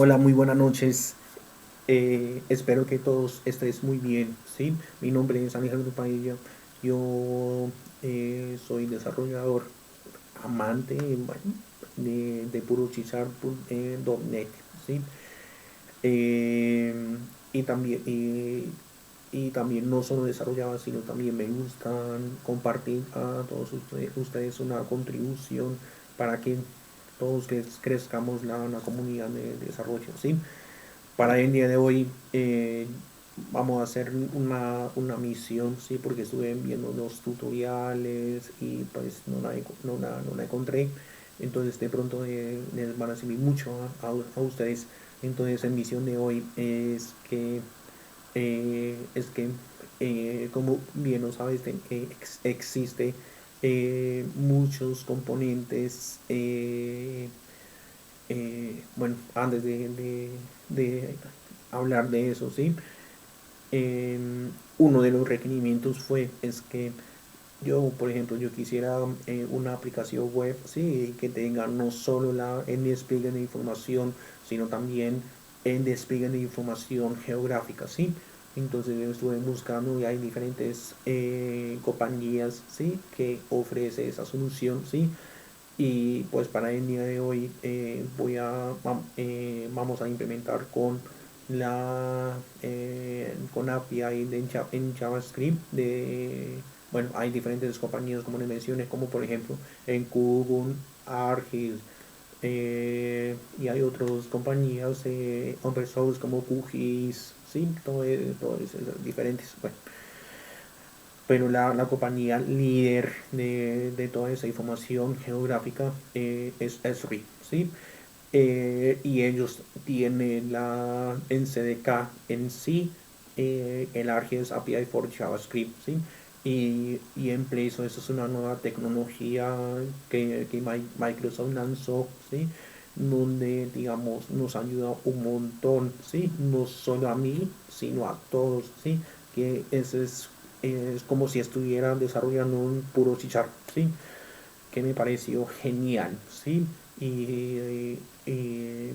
Hola, muy buenas noches. Espero que todos estéis muy bien, ¿sí? Mi nombre es Alejandro Paella. Yo soy desarrollador amante, bueno, de purochizar.net, ¿sí? Eh, y también y también no solo desarrollaba, sino también me gustan compartir a todos ustedes una contribución para que todos crezcamos la comunidad de desarrollo, ¿sí? Para el día de hoy vamos a hacer una misión, ¿sí? Porque estuve viendo los tutoriales y pues no la encontré. Entonces de pronto les van a servir mucho a ustedes. Entonces la misión de hoy es que como bien lo sabes, existe muchos componentes bueno, antes de hablar de eso, ¿sí? Eh, Uno de los requerimientos es que yo, por ejemplo, yo quisiera una aplicación web, sí, que tenga no solo el despliegue de información, sino también el despliegue de información geográfica, sí. Entonces yo estuve buscando y hay diferentes compañías, sí, que ofrece esa solución, sí. Y pues para el día de hoy vamos a implementar con API en JavaScript bueno, hay diferentes compañías como les mencioné, como por ejemplo en Google, Argis, y hay otras compañías open source como QGIS, sí, todo eso, diferentes. Bueno, pero la compañía líder de toda esa información geográfica es Esri, ¿sí? Y ellos tienen en CDK en sí el ArcGIS API for JavaScript, ¿sí? Y en Play, eso es una nueva tecnología que Microsoft lanzó, ¿sí? Donde, digamos, nos ayuda un montón, ¿sí? No solo a mí, sino a todos, ¿sí? Que ese es como si estuvieran desarrollando un puro C#, ¿sí? Que me pareció genial, ¿sí? Y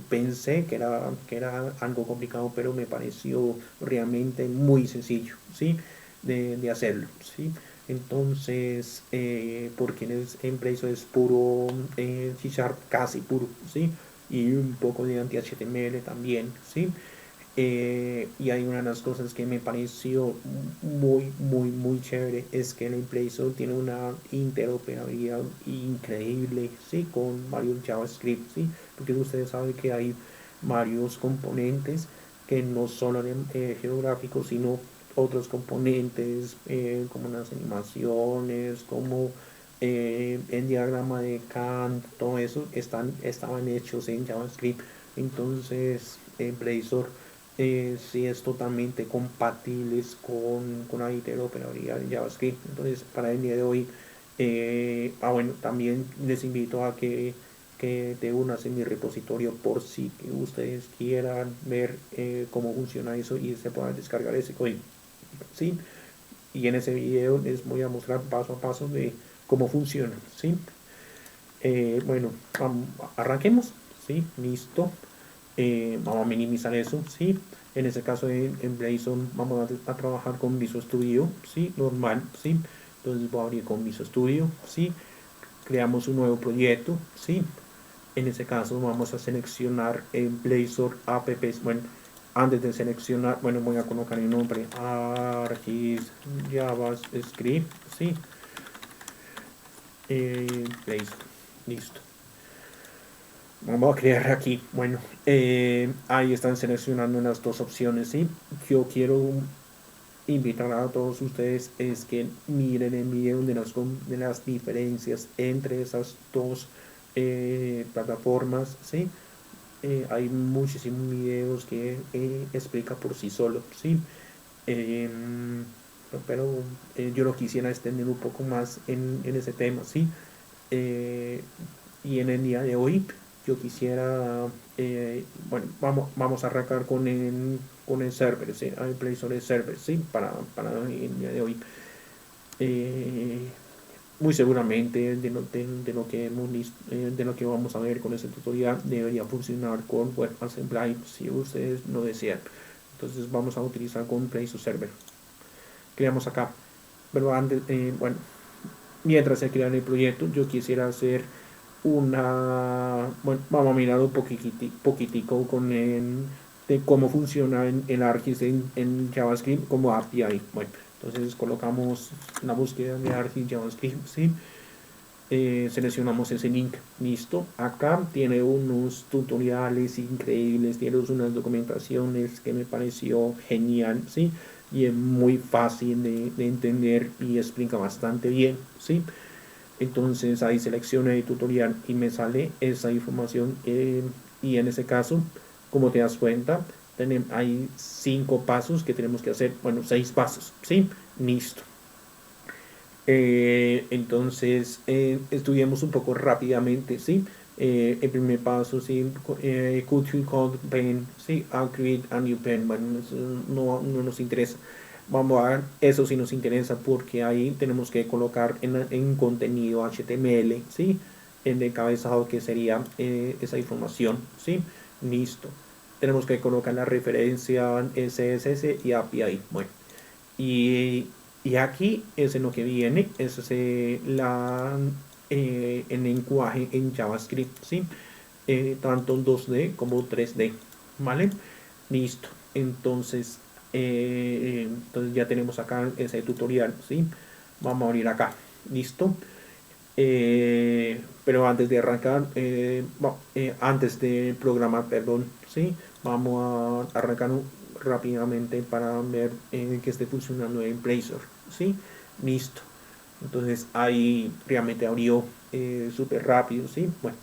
pensé que era algo complicado, pero me pareció realmente muy sencillo, ¿sí? De hacerlo, ¿sí? Entonces, porque en Blazor es puro C Sharp, casi puro, ¿sí? Y un poco de anti-HTML también, ¿sí? Y hay una de las cosas que me pareció muy, muy, muy chévere es que el Blazor tiene una interoperabilidad increíble, ¿sí? Con varios JavaScript, ¿sí? Porque ustedes saben que hay varios componentes que no solo geográficos, sino otros componentes como las animaciones, como el diagrama de Kant, todo eso estaban hechos en JavaScript. Entonces, Blazor sí es totalmente compatible con la interoperabilidad de JavaScript. Entonces, para el día de hoy, bueno, también les invito a que te unas en mi repositorio por si ustedes quieran ver cómo funciona eso y se puedan descargar ese código, ¿sí? Y en ese video les voy a mostrar paso a paso de cómo funciona, ¿sí? Bueno, arranquemos, ¿sí? Listo. Vamos a minimizar eso, ¿sí? En este caso en Blazor vamos a trabajar con Visual Studio, ¿sí? Normal, ¿sí? Entonces voy a abrir con Visual Studio, ¿sí? Creamos un nuevo proyecto, ¿sí? En este caso vamos a seleccionar en Blazor apps, bueno, antes de seleccionar, bueno, voy a colocar el nombre ArcGIS JavaScript, ¿sí? Blazor, listo. Vamos a crear aquí. Bueno, ahí están seleccionando las dos opciones, ¿sí? Yo quiero invitar a todos ustedes es que miren el video de las diferencias entre esas dos plataformas, ¿sí? Hay muchísimos videos que explica por sí solo, ¿sí? Em, pero yo lo quisiera extender un poco más en ese tema, ¿sí? Eh, y en el día de hoy yo quisiera, bueno, vamos a arrancar con el server, ¿sí? El Play Store server, ¿sí? Para el día de hoy. Eh, muy seguramente de lo que vamos a ver con este tutorial debería funcionar con WebAssembly si ustedes lo desean. Entonces vamos a utilizar con Play su server. Creamos acá. Pero antes, bueno, mientras se crea el proyecto, yo quisiera hacer bueno, vamos a mirar un poquitico con de cómo funciona el ArcGIS en JavaScript como API. Bueno, entonces colocamos la búsqueda de ArcGIS JavaScript, ¿sí? Seleccionamos ese link, listo. Acá tiene unos tutoriales increíbles, tiene unas documentaciones que me pareció genial, ¿sí? Y es muy fácil de entender y explica bastante bien, ¿sí? Entonces ahí selecciono el tutorial y me sale esa información, y en ese caso, como te das cuenta, hay 5 pasos que tenemos que hacer, bueno, 6 pasos, ¿sí? Listo. Entonces, estudiemos un poco rápidamente, ¿sí? El primer paso, ¿sí? Could you call pen, ¿sí? I'll create a new pen. Bueno, eso no nos interesa. Vamos a ver, eso sí nos interesa porque ahí tenemos que colocar en contenido HTML, ¿sí? El encabezado que sería esa información, ¿sí? Listo. Tenemos que colocar la referencia CSS y API. Bueno, y, y aquí es en lo que viene, es el lenguaje en JavaScript, ¿sí? Tanto 2D como 3D, ¿vale? Listo. Entonces ya tenemos acá ese tutorial, ¿sí? Vamos a abrir acá, listo. Pero antes de arrancar, antes de programar, perdón, ¿sí? Vamos a arrancar rápidamente para ver que esté funcionando en Blazor, ¿sí? Listo. Entonces ahí realmente abrió súper rápido, ¿sí? Bueno,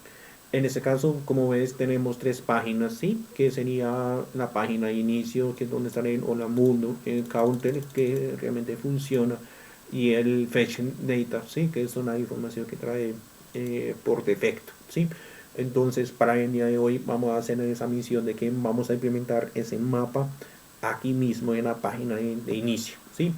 en este caso, como ves, tenemos 3 páginas, ¿sí? Que sería la página de inicio, que es donde está el Hola Mundo, el counter, que realmente funciona, y el fetch data, ¿sí? Que es una información que trae por defecto, ¿sí? Entonces, para el día de hoy vamos a hacer esa misión de que vamos a implementar ese mapa aquí mismo en la página de inicio, ¿sí?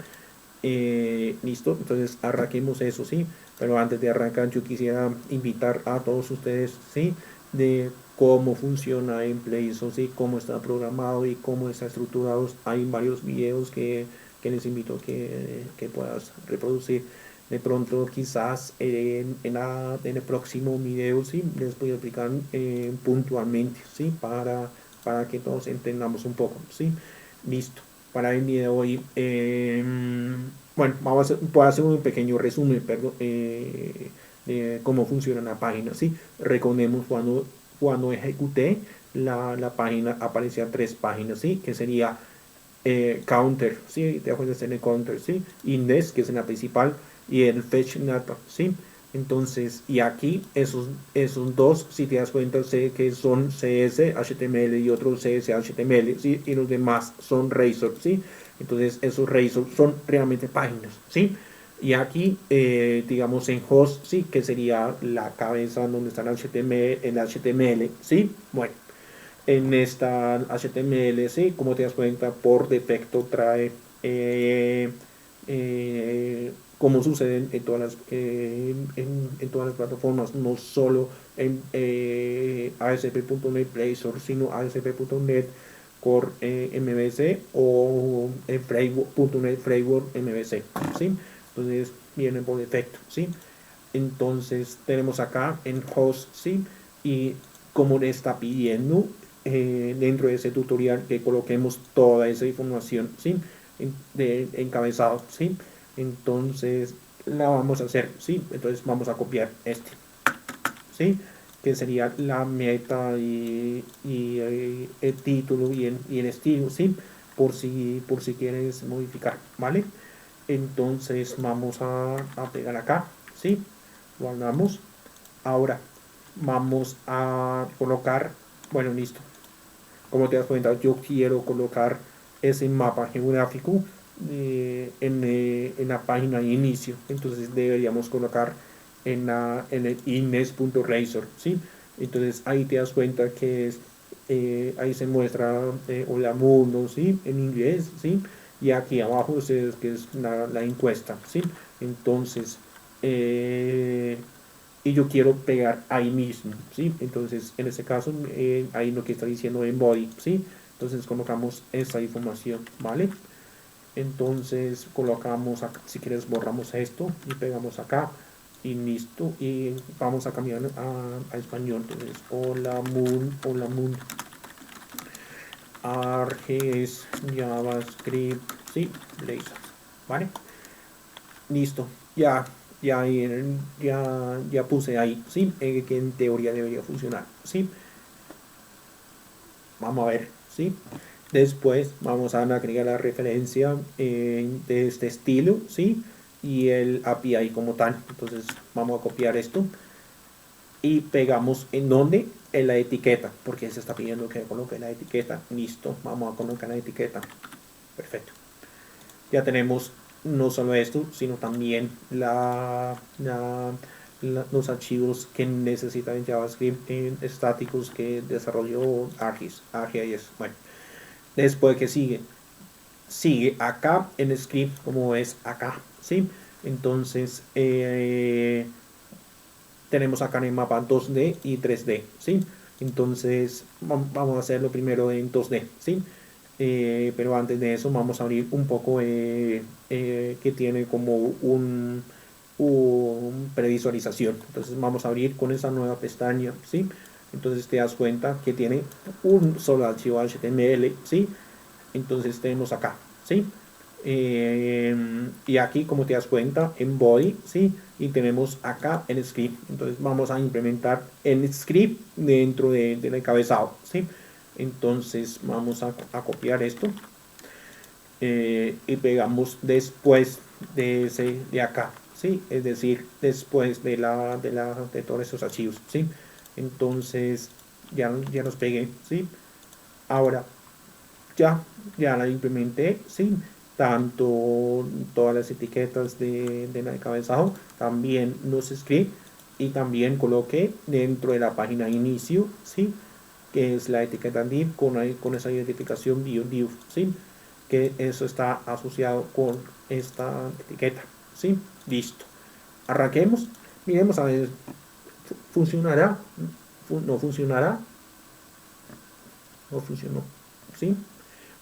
Listo, entonces arranquemos eso, ¿sí? Pero antes de arrancar yo quisiera invitar a todos ustedes, ¿sí? De cómo funciona en Blazor, ¿sí? Cómo está programado y cómo está estructurado. Hay varios videos que les invito que puedas reproducir. De pronto quizás en el próximo video, ¿sí? Les voy a explicar puntualmente, ¿sí? Para que todos entendamos un poco, ¿sí? Listo. Para el día de hoy, bueno, voy a hacer un pequeño resumen, perdón, de cómo funciona la página, ¿sí? Recordemos cuando ejecuté la página, aparecían 3 páginas, ¿sí? Que sería counter, ¿sí? Te acuerdas en el counter, ¿sí? Index, que es en la principal, y el fetch data, ¿sí? Entonces, y aquí esos dos, si te das cuenta, sé que son CS, HTML y otros CS, HTML, ¿sí? Y los demás son Razor, ¿sí? Entonces, esos Razor son realmente páginas, ¿sí? Y aquí, digamos en host, ¿sí? Que sería la cabeza donde está el HTML, ¿sí? Bueno, en esta HTML, ¿sí? Como te das cuenta, por defecto trae, como sucede en todas en todas las plataformas, no solo en ASP.NET Blazor, sino ASP.NET Core MVC o en .NET Framework MVC, ¿sí? Entonces viene por defecto, ¿sí? Entonces tenemos acá en host, ¿sí? Y como le está pidiendo dentro de ese tutorial que coloquemos toda esa información, ¿sí? De encabezado, ¿sí? Entonces la vamos a hacer, ¿sí? Entonces vamos a copiar ¿sí? Que sería la meta y el título y el estilo, ¿sí? Por si quieres modificar, ¿vale? Entonces vamos a pegar acá, ¿sí? Guardamos. Ahora vamos a colocar, bueno, listo. Como te das cuenta, yo quiero colocar ese mapa geográfico en la página de inicio. Entonces deberíamos colocar en el index.razor, ¿sí? Entonces ahí te das cuenta que ahí se muestra Hola Mundo, ¿sí? En inglés, ¿sí? Y aquí abajo ustedes que es la encuesta, ¿sí? Entonces y yo quiero pegar ahí mismo, ¿sí? Entonces, en este caso, ahí lo que está diciendo en body, ¿sí? Entonces colocamos esa información, ¿vale? Entonces colocamos acá, si quieres borramos esto y pegamos acá y listo, y vamos a cambiar a español. Entonces hola mundo, ArcGIS, JavaScript, sí, Blazor, ¿vale? Listo, ya puse ahí, ¿sí? Que en teoría debería funcionar, ¿sí? Vamos a ver, ¿sí? Después vamos a agregar la referencia de este estilo, ¿sí? Y el API como tal. Entonces vamos a copiar esto y pegamos en donde, en la etiqueta, porque se está pidiendo que coloque la etiqueta. Listo, vamos a colocar la etiqueta. Perfecto. Ya tenemos no solo esto, sino también los archivos que necesitan JavaScript estáticos que desarrolló ArcGIS. Bueno, después que sigue acá en script como es acá, ¿sí? Entonces tenemos acá en el mapa 2D y 3D, ¿sí? Entonces vamos a hacerlo primero en 2D, ¿sí? Pero antes de eso vamos a abrir un poco que tiene como un previsualización. Entonces vamos a abrir con esa nueva pestaña, ¿sí? Entonces te das cuenta que tiene un solo archivo HTML, ¿sí? Entonces tenemos acá, ¿sí? Y aquí, como te das cuenta, en body, ¿sí? Y tenemos acá el script. Entonces vamos a implementar el script dentro del encabezado, ¿sí? Entonces vamos a copiar esto y pegamos después de acá, ¿sí? Es decir, después de todos esos archivos, ¿sí? Entonces ya los pegué, ¿sí? Ahora ya la implementé, sí, tanto todas las etiquetas del encabezado, también los scripts y también coloqué dentro de la página inicio, sí, que es la etiqueta div con esa identificación div, sí, que eso está asociado con esta etiqueta, sí, listo. Arranquemos, miremos a ver, funcionará, no funcionará, no funcionó, sí.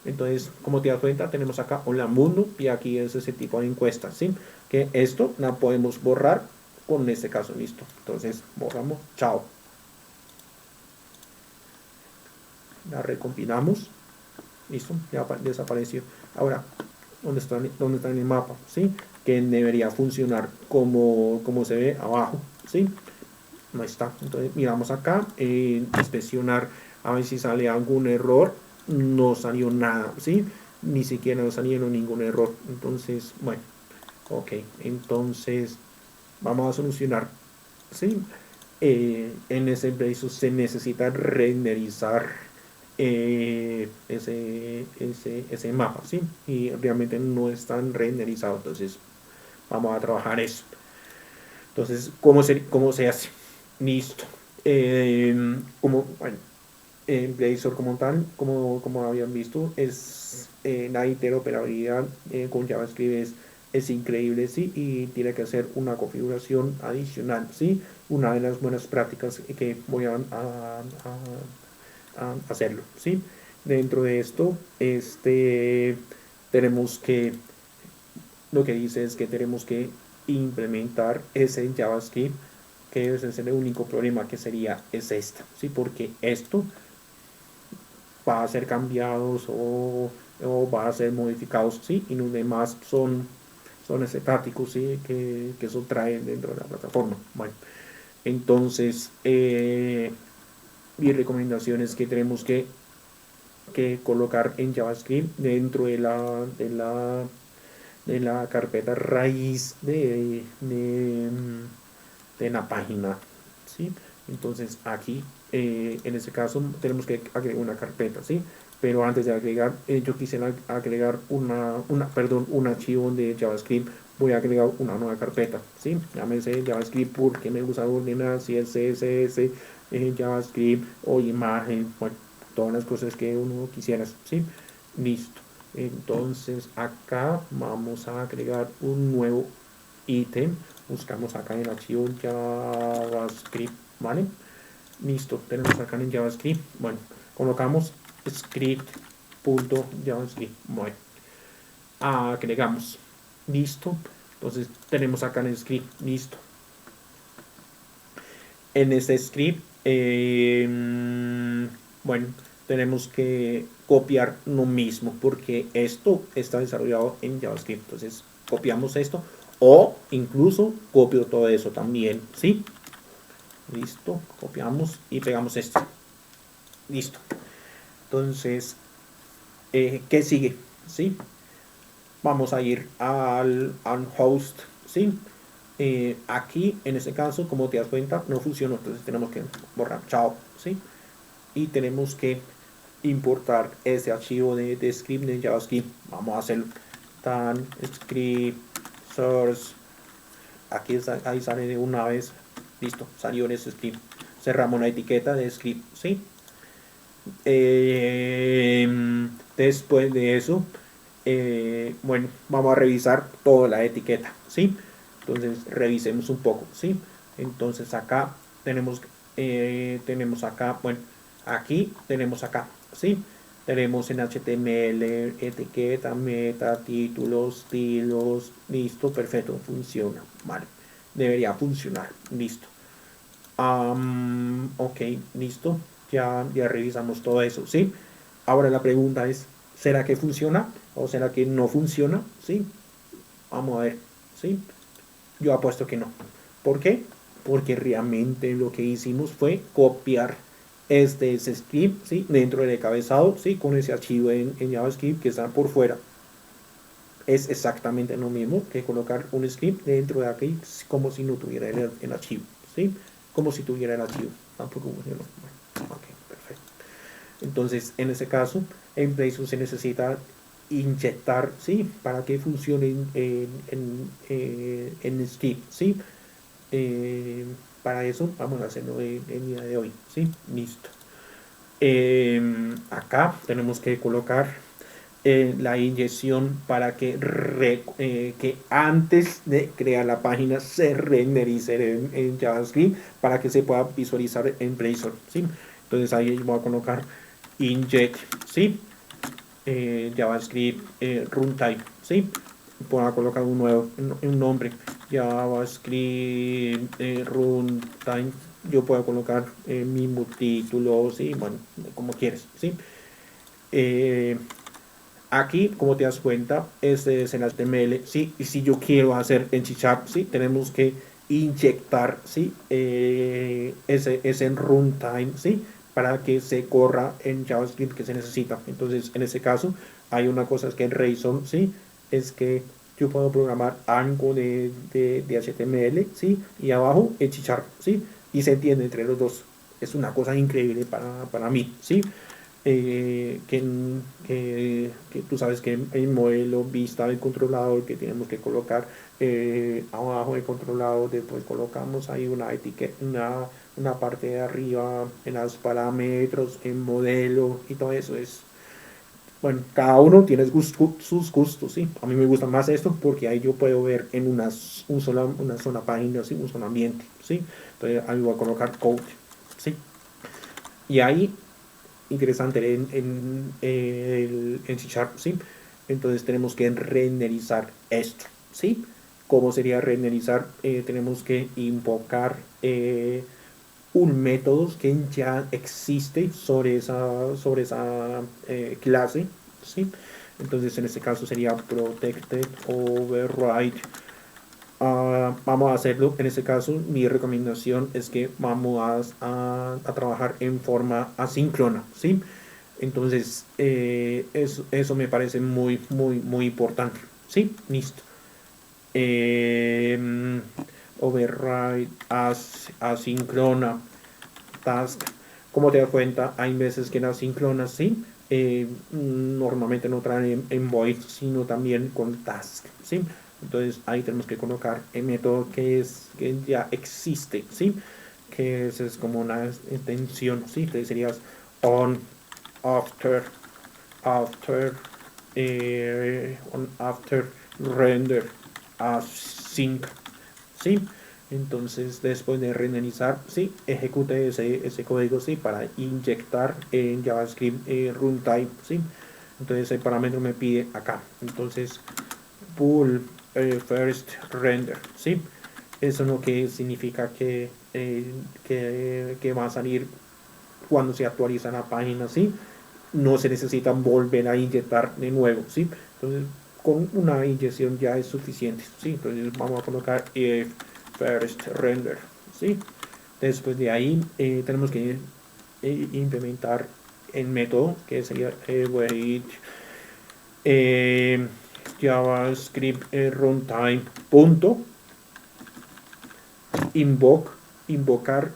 Entonces, como te das cuenta, tenemos acá Hola Mundo y aquí es ese tipo de encuesta, ¿sí? Que esto la podemos borrar con este caso, listo. Entonces, borramos, chao. La recompilamos, listo, ya desapareció. Ahora, ¿dónde está en el mapa? ¿Sí? Que debería funcionar como se ve abajo, ¿sí? No está. Entonces, miramos acá, inspeccionar, a ver si sale algún error. No salió nada, ¿sí? Ni siquiera no salieron ningún error. Entonces, bueno, ok. Entonces, vamos a solucionar, ¿sí? En ese precio se necesita renderizar ese mapa, ¿sí? Y realmente no están renderizados. Entonces, vamos a trabajar eso. Entonces, cómo se hace? Listo. Bueno, Blazor como tal, como habían visto, es la interoperabilidad con JavaScript es increíble, ¿sí? Y tiene que hacer una configuración adicional, ¿sí? Una de las buenas prácticas que voy a hacerlo, ¿sí? Dentro de esto, tenemos que, lo que dice es que tenemos que implementar ese JavaScript, que ese es el único problema que sería es esta, ¿sí? Porque esto va a ser cambiados o va a ser modificados, ¿sí? Y los demás son estáticos, ¿sí? Que eso trae dentro de la plataforma. Bueno, entonces, mi recomendación es que tenemos que colocar en JavaScript dentro de la carpeta raíz de la página, ¿sí? Entonces aquí, en este caso, tenemos que agregar una carpeta, ¿sí? Pero antes de agregar, yo quisiera agregar perdón, un archivo de JavaScript. Voy a agregar una nueva carpeta, ¿sí? Llámese JavaScript porque me gusta ordenar si es CSS, JavaScript o imagen, bueno, todas las cosas que uno quisiera, ¿sí? Listo. Entonces acá vamos a agregar un nuevo ítem buscamos acá en el archivo JavaScript, ¿vale? Listo, tenemos acá en JavaScript, bueno, colocamos script.javascript, bueno, agregamos, listo, entonces tenemos acá en el script, listo. En este script, bueno, tenemos que copiar lo mismo porque esto está desarrollado en JavaScript. Entonces, copiamos esto o incluso copio todo eso también, ¿sí? Listo, copiamos y pegamos esto. Listo. Entonces, ¿qué sigue? ¿Sí? Vamos a ir al host, ¿sí? Aquí, en este caso, como te das cuenta, no funcionó. Entonces tenemos que borrar, chao, ¿sí? Y tenemos que importar ese archivo de script de JavaScript. Vamos a hacerlo. Tan script source. Aquí ahí sale de una vez. Listo, salió en ese script. Cerramos la etiqueta de script, ¿sí? Después de eso, bueno, vamos a revisar toda la etiqueta, ¿sí? Entonces, revisemos un poco, ¿sí? Entonces, acá tenemos acá, bueno, aquí tenemos acá, ¿sí? Tenemos en HTML, etiqueta, meta, títulos, estilos, listo, perfecto, funciona, vale. Debería funcionar, listo. Ok, listo. Ya revisamos todo eso, ¿sí? Ahora la pregunta es, ¿será que funciona o será que no funciona? ¿Sí? Vamos a ver, ¿sí? Yo apuesto que no. ¿Por qué? Porque realmente lo que hicimos fue copiar este script, ¿sí? Dentro del encabezado, ¿sí? Con ese archivo en JavaScript que está por fuera. Es exactamente lo mismo que colocar un script dentro de aquí como si no tuviera el archivo, ¿sí? Como si tuviera el archivo. Tampoco funciona. Ok, perfecto. Entonces, en ese caso, en Blazor se necesita inyectar, ¿sí? Para que funcione en script, ¿sí? Para eso vamos a hacerlo el día de hoy, ¿sí? Listo. Acá tenemos que colocar la inyección para que antes de crear la página se renderice en JavaScript para que se pueda visualizar en Blazor, ¿sí? Entonces ahí voy a colocar inject, ¿sí? JavaScript runtime, ¿sí? Voy a colocar un nombre, JavaScript runtime. Yo puedo colocar mismo título, ¿sí? Bueno, como quieres, ¿sí? Aquí, como te das cuenta, este es el HTML, ¿sí? Y si yo quiero hacer en C#, ¿sí? Tenemos que inyectar, ¿sí? Ese runtime, ¿sí? Para que se corra en JavaScript que se necesita. Entonces, en ese caso, hay una cosa que en Reason, ¿sí? Es que yo puedo programar algo de HTML, ¿sí? Y abajo en C#, ¿sí? Y se entiende entre los dos. Es una cosa increíble para mí, ¿sí? Que tú sabes que el modelo vista del controlador que tenemos que colocar abajo del controlador, después colocamos ahí una etiqueta, una parte de arriba en los parámetros, en modelo y todo eso es, bueno, cada uno tiene sus gustos, ¿sí? A mí me gusta más esto porque ahí yo puedo ver en una sola página, ¿sí? Un solo ambiente, ¿sí? Entonces ahí voy a colocar code, ¿sí? Y ahí interesante en C Sharp, ¿sí? Entonces tenemos que renderizar esto, ¿sí? ¿Cómo sería renderizar? Tenemos que invocar un método que ya existe sobre esa clase, ¿sí? Entonces en este caso sería protected override. Vamos a hacerlo. En este caso, mi recomendación es que vamos a trabajar en forma asíncrona, ¿sí? Entonces, eso me parece muy, muy, muy importante, ¿sí? Listo. Eh, Override asíncrona task. Como te das cuenta, hay veces que las asíncronas, ¿sí? Normalmente no traen en void, sino también con task, ¿sí? Entonces ahí tenemos que colocar el método que ya existe, ¿sí? Que es como una extensión, ¿sí? Entonces serías on, after, after, on, after, render, async, ¿sí? Entonces, después de renderizar, ¿sí? Ejecute ese código, ¿sí? Para inyectar en JavaScript runtime, ¿sí? Entonces, el parámetro me pide acá. Entonces, pull first render, ¿sí? Eso no que significa que va a salir cuando se actualiza la página, ¿sí? No se necesita volver a inyectar de nuevo, ¿sí? Entonces, con una inyección ya es suficiente, ¿sí? Entonces, vamos a colocar if first render, ¿sí? Después de ahí, tenemos que implementar el método que sería wait javascript runtime punto invocar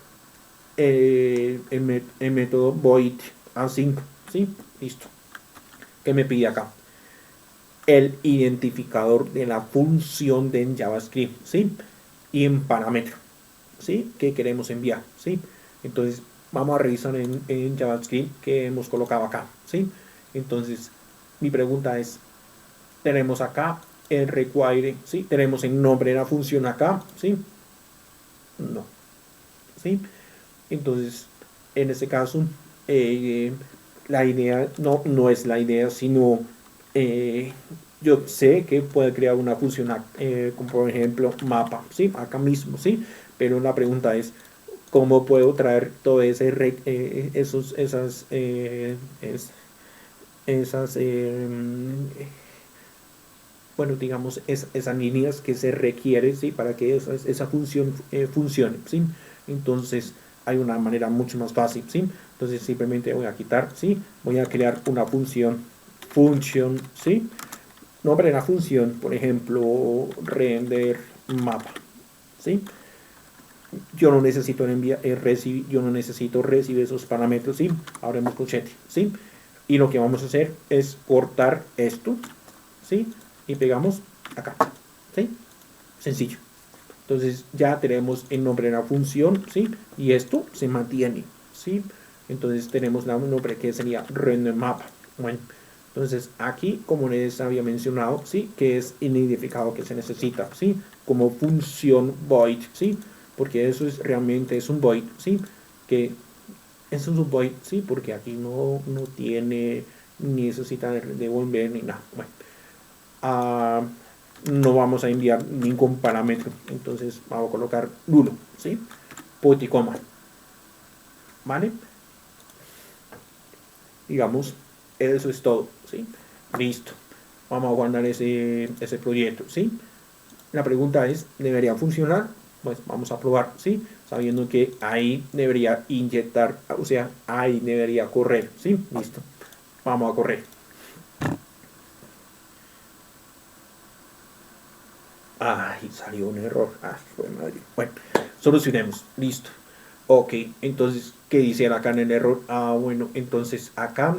el método void async, ¿sí? Listo. ¿Qué me pide acá? El identificador de la función de JavaScript, ¿sí? Y en parámetro, ¿sí? Que queremos enviar, ¿sí? Entonces, vamos a revisar en JavaScript que hemos colocado acá, ¿sí? Entonces, mi pregunta es, tenemos acá el require, ¿sí? Tenemos el nombre de la función acá, ¿sí? No, ¿sí? Entonces, en este caso, eh, la idea no es la idea, sino eh, yo sé que puede crear una función, como por ejemplo mapa, ¿sí? Acá mismo, ¿sí? Pero la pregunta es, ¿cómo puedo traer todo ese, esas, bueno, digamos, esas líneas que se requieren, ¿sí? Para que esa función funcione, ¿sí? Entonces, hay una manera mucho más fácil, ¿sí? Entonces, simplemente voy a quitar, ¿sí? Voy a crear una función, ¿sí? Nombre de la función, por ejemplo, render mapa, ¿sí? Yo no necesito yo no necesito recibir esos parámetros, ¿sí? Abremos corchete, ¿sí? Y lo que vamos a hacer es cortar esto, ¿sí? Y pegamos acá, ¿sí? Sencillo. Entonces ya tenemos el nombre de la función, ¿sí? Y esto se mantiene, ¿sí? Entonces tenemos un nombre que sería render mapa. Bueno, entonces aquí, como les había mencionado, ¿sí? Que es el identificado que se necesita, ¿sí? Como función void, ¿sí? Porque eso es realmente es un void, ¿sí? Que eso es un void, ¿sí? Porque aquí no tiene ni necesita devolver ni nada. Bueno, uh, no vamos a enviar ningún parámetro, entonces vamos a colocar nulo, ¿sí? Punto y coma, ¿vale? Digamos, eso es todo, ¿sí? Listo. Vamos a guardar ese proyecto, ¿sí? La pregunta es, ¿debería funcionar? Pues vamos a probar, ¿sí? Sabiendo que ahí debería inyectar, o sea, ahí debería correr, ¿sí? Listo. Vamos a correr. Ay, salió un error. Ah, fue madre. Bueno, solucionemos. Listo. Ok, entonces, ¿qué dice acá en el error? Ah, bueno, entonces acá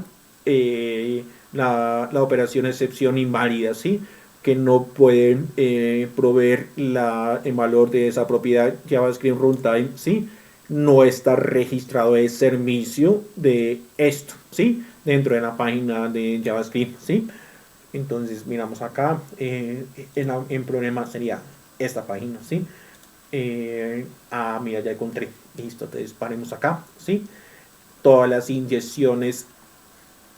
la operación excepción inválida, ¿sí? Que no pueden proveer el valor de esa propiedad JavaScript runtime, ¿sí? No está registrado el servicio de esto, ¿sí? Dentro de la página de JavaScript, ¿sí? Entonces miramos acá, en problema sería esta página, ¿sí? Mira, ya encontré, listo, entonces paremos acá, ¿sí? Todas las inyecciones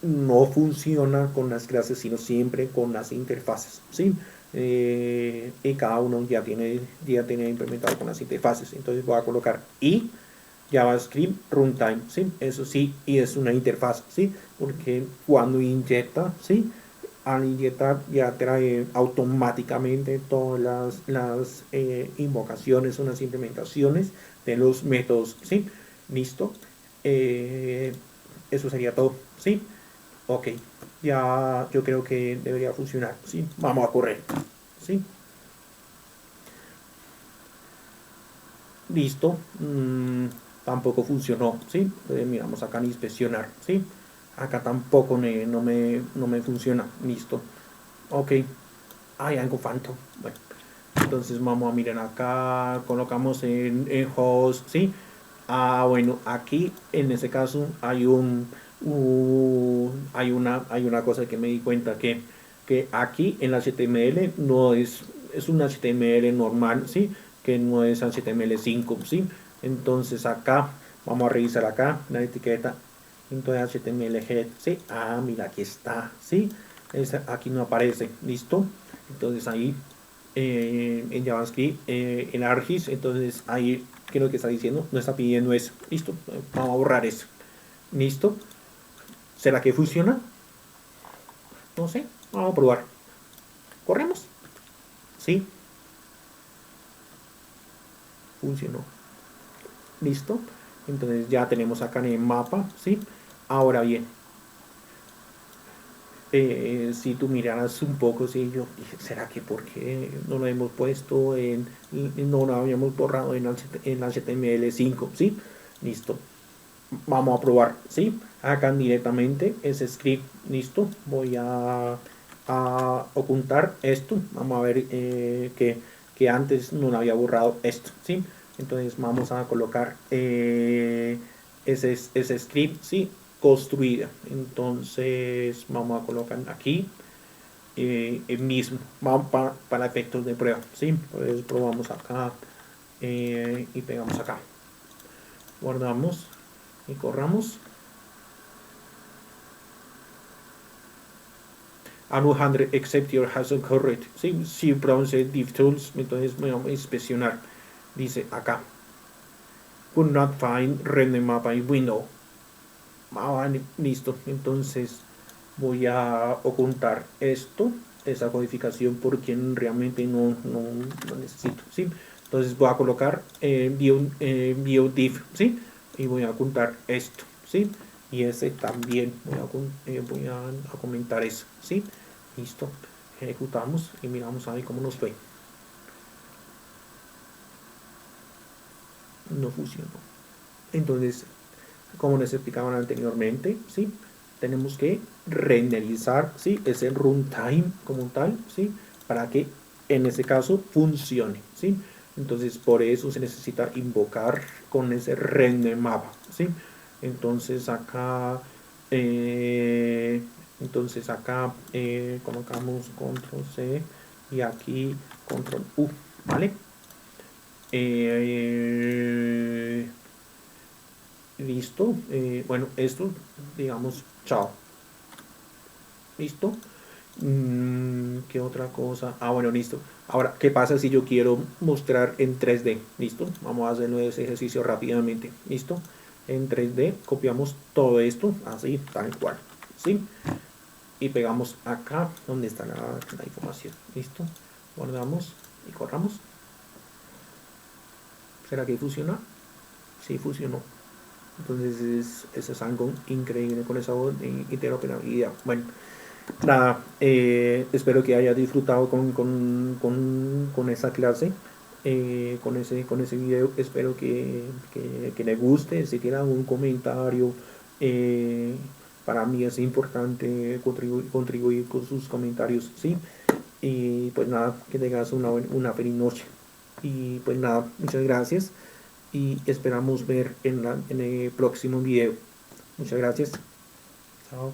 no funcionan con las clases, sino siempre con las interfaces, ¿sí? Y cada uno ya tiene implementado con las interfaces, entonces voy a colocar y JavaScript runtime, ¿sí? Eso sí, y es una interfaz, ¿sí? Porque cuando inyecta, ¿sí? Al inyectar ya trae automáticamente todas las invocaciones o las implementaciones de los métodos, ¿sí? Listo. Eh, Eso sería todo, ¿sí? Ok, ya yo creo que debería funcionar, ¿sí? Vamos a correr, ¿sí? Listo. Tampoco funcionó, ¿sí? Entonces miramos acá en inspeccionar, ¿sí? Acá tampoco no me funciona, listo. Ok, hay algo falta. Bueno, entonces vamos a mirar acá, colocamos en host, ¿sí? Ah, bueno, aquí en este caso hay una cosa que me di cuenta que aquí en HTML no es un HTML normal, ¿sí? que no es HTML5, ¿sí? Entonces acá, vamos a revisar acá la etiqueta, entonces HTML head, ¿sí? Ah, mira, aquí está, ¿sí? Aquí no aparece, ¿listo? Entonces ahí en JavaScript, en Argis, entonces ahí, ¿qué es lo que está diciendo? No está pidiendo eso, ¿listo? Vamos a borrar eso, ¿listo? ¿Será que funciona? No sé, vamos a probar. ¿Corremos? Sí, funcionó. ¿Listo? Entonces ya tenemos acá en el mapa, ¿sí? Ahora bien, si tú miraras un poco, si yo dije, ¿será que por qué no lo hemos puesto no lo habíamos borrado en HTML5? ¿Sí? Listo. Vamos a probar, ¿sí? Acá directamente ese script, listo. Voy a ocultar esto. Vamos a ver que antes no lo había borrado esto, ¿sí? Entonces vamos a colocar ese script, ¿sí? Construida. Entonces vamos a colocar aquí el mismo. Vamos para efectos de prueba, ¿sí? Entonces probamos acá y pegamos acá. Guardamos y corramos. A 100 except your has correct. ¿Sí? Si pronuncia DevTools, entonces vamos a inspeccionar. Dice acá. Could not find random map in window. Vale, listo. Entonces voy a ocultar esto, esa codificación, porque realmente no necesito. ¿Sí? Entonces voy a colocar biodiv, ¿sí? Y voy a ocultar esto, ¿sí? Y ese también voy a comentar eso, ¿sí? Listo. Ejecutamos y miramos ahí cómo nos fue. No funcionó. Entonces, como les explicaba anteriormente, ¿sí? Tenemos que renderizar, ¿sí? Ese runtime como tal, ¿sí? Para que en ese caso funcione, ¿sí? Entonces, por eso se necesita invocar con ese render mapa, ¿sí? Entonces, acá, colocamos control C y aquí control U, ¿vale? Listo. Bueno, esto, digamos, chao. Listo. ¿Qué otra cosa? Ah, bueno, listo. Ahora, ¿qué pasa si yo quiero mostrar en 3D? ¿Listo? Vamos a hacerlo ese ejercicio rápidamente. ¿Listo? En 3D copiamos todo esto, así, tal cual. ¿Sí? Y pegamos acá donde está la información. ¿Listo? Guardamos y corramos. ¿Será que funciona? Sí, funcionó. Entonces eso es algo increíble con esa interoperabilidad. Bueno, nada, espero que haya disfrutado con esa clase, con ese video. Espero que le guste. Si tiene algún comentario, eh, para mí es importante contribuir con sus comentarios, ¿sí? Y pues nada, que tengas una feliz noche. Y pues nada, muchas gracias y esperamos ver en el próximo video. Muchas gracias. Chao.